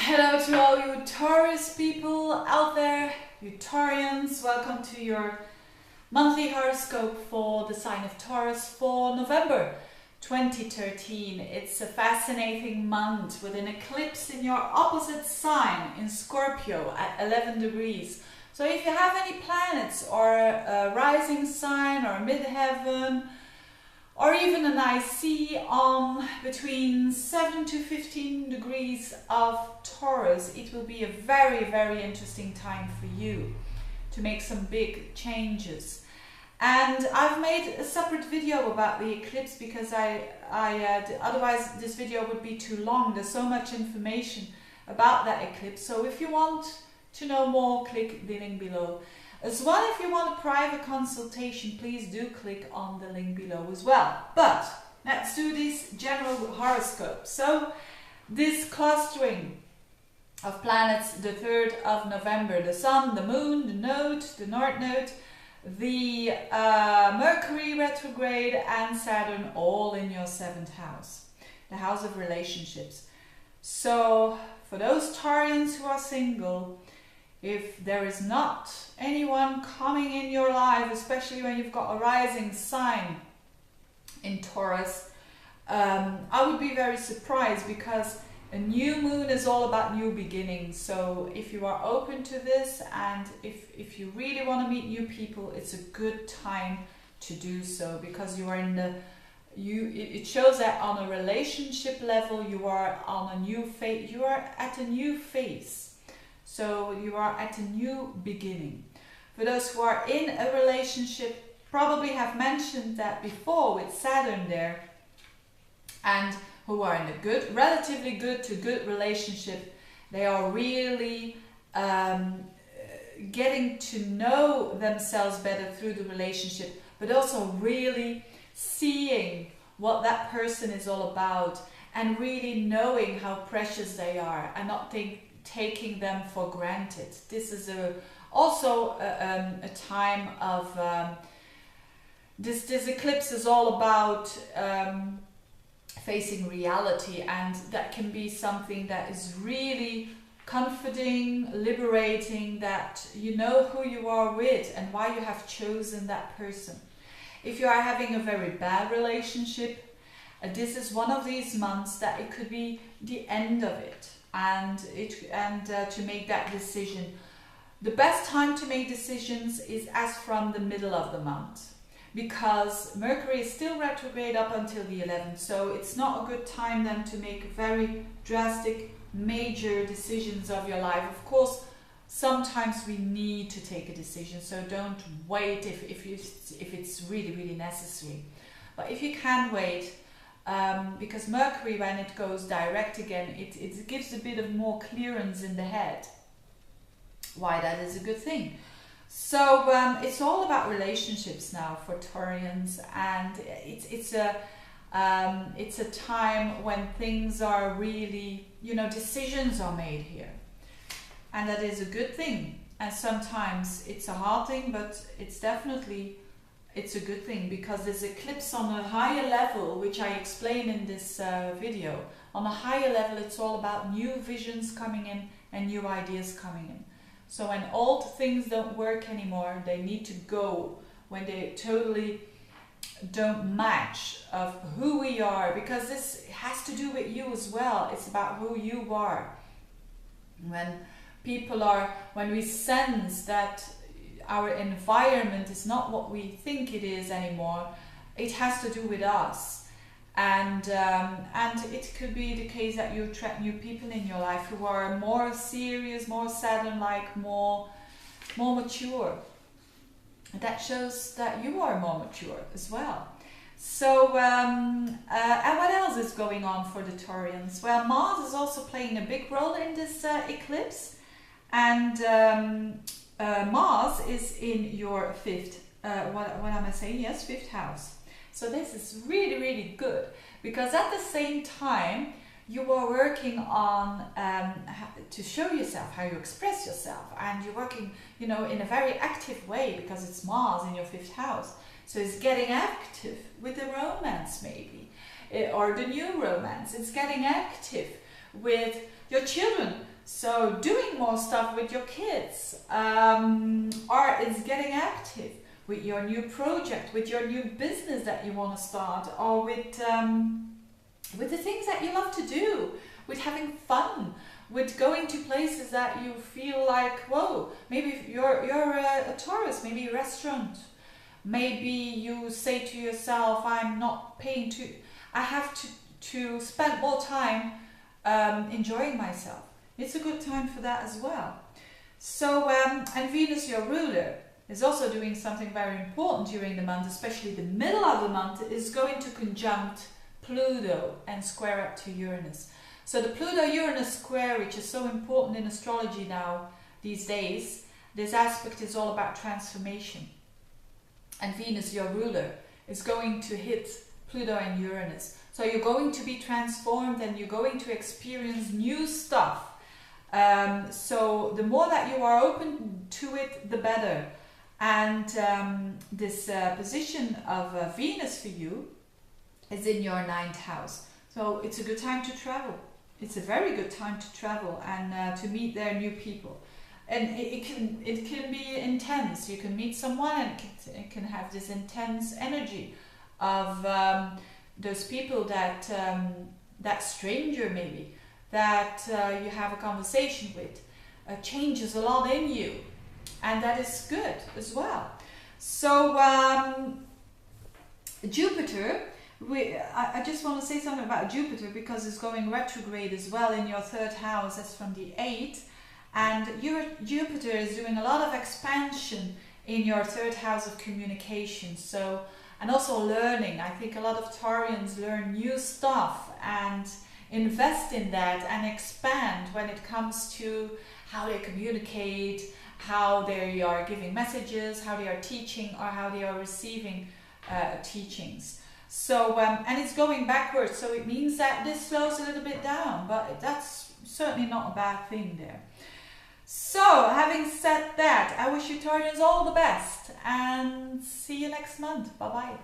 Hello to all you Taurus people out there, you Taurians. Welcome to your monthly horoscope for the sign of Taurus for November 2013. It's a fascinating month with an eclipse in your opposite sign in Scorpio at 11 degrees. So if you have any planets or a rising sign or a midheaven or even an IC on between 7 to 15 degrees of Taurus, it will be a very, very interesting time for you to make some big changes. And I've made a separate video about the eclipse because otherwise this video would be too long. There's so much information about that eclipse. So if you want to know more, click the link below. As well, if you want a private consultation, please do click on the link below as well. But let's do this general horoscope. So this clustering of planets, the 3rd of November, the Sun, the Moon, the Node, the North Node, the Mercury retrograde and Saturn all in your 7th house, the house of relationships. So for those Taurians who are single, if there is not anyone coming in your life, especially when you've got a rising sign in Taurus, I would be very surprised because a new moon is all about new beginnings. So if you are open to this and if you really want to meet new people, it's a good time to do so because you are in the it shows that on a relationship level you are on a new phase, you are at a new phase. So you are at a new beginning. For those who are in a relationship, probably have mentioned that before with Saturn there, and who are in a good, relatively good to good relationship, they are really getting to know themselves better through the relationship, but also really seeing what that person is all about and really knowing how precious they are and not taking them for granted. This is also a time of this eclipse is all about facing reality, and that can be something that is really comforting, liberating, that you know who you are with and why you have chosen that person. If you are having a very bad relationship, this is one of these months that it could be the end of it. And to make that decision. The best time to make decisions is as from the middle of the month, because Mercury is still retrograde up until the 11th, so it's not a good time then to make very drastic major decisions of your life. Of course, sometimes we need to take a decision, so don't wait if it's really, really necessary. But if you can wait, because Mercury, when it goes direct again, it gives a bit of more clearance in the head. Why that is a good thing. So it's all about relationships now for Taurians, and it's a time when things are really, decisions are made here, and that is a good thing. And sometimes it's a hard thing, but it's a good thing, because this eclipse on a higher level, which I explain in this video, on a higher level it's all about new visions coming in and new ideas coming in. So when old things don't work anymore, they need to go, when they totally don't match of who we are, because this has to do with you as well. It's about who you are. When we sense that our environment is not what we think it is anymore, it has to do with us, and it could be the case that you attract new people in your life who are more serious, more Saturn-like, more mature. That shows that you are more mature as well. So and what else is going on for the Taurians? Well, Mars is also playing a big role in this eclipse, and Mars is in your 5th, what am I saying? Yes, 5th house. So this is really, really good, because at the same time you are working on to show yourself how you express yourself, and you're working, in a very active way, because it's Mars in your 5th house. So it's getting active with the romance maybe, or the new romance. It's getting active with your children, So doing more stuff with your kids, or is getting active with your new project, with your new business that you want to start, or with the things that you love to do, with having fun, with going to places that you feel like, whoa, maybe you're a Taurus, maybe a restaurant. Maybe you say to yourself, I'm not paying to, I have to spend more time enjoying myself. It's a good time for that as well. So, and Venus, your ruler, is also doing something very important during the month, especially the middle of the month, is going to conjunct Pluto and square up to Uranus. So the Pluto-Uranus square, which is so important in astrology now, these days, this aspect is all about transformation. And Venus, your ruler, is going to hit Pluto and Uranus. So you're going to be transformed and you're going to experience new stuff. So the more that you are open to it, the better. And this position of Venus for you is in your 9th house. So it's a good time to travel. It's a very good time to travel and to meet their new people. And it can be intense. You can meet someone and it can have this intense energy of those people that that stranger maybe that you have a conversation with changes a lot in you, and that is good as well. So Jupiter, I just want to say something about Jupiter because it's going retrograde as well in your 3rd house. That's from the 8th, and Jupiter is doing a lot of expansion in your 3rd house of communication. So, and also learning. I think a lot of Taurians learn new stuff and invest in that and expand when it comes to how they communicate, how they are giving messages, how they are teaching, or how they are receiving teachings. So, and it's going backwards, so it means that this slows a little bit down, but that's certainly not a bad thing there. So, having said that, I wish you Taurians all the best and see you next month. Bye-bye.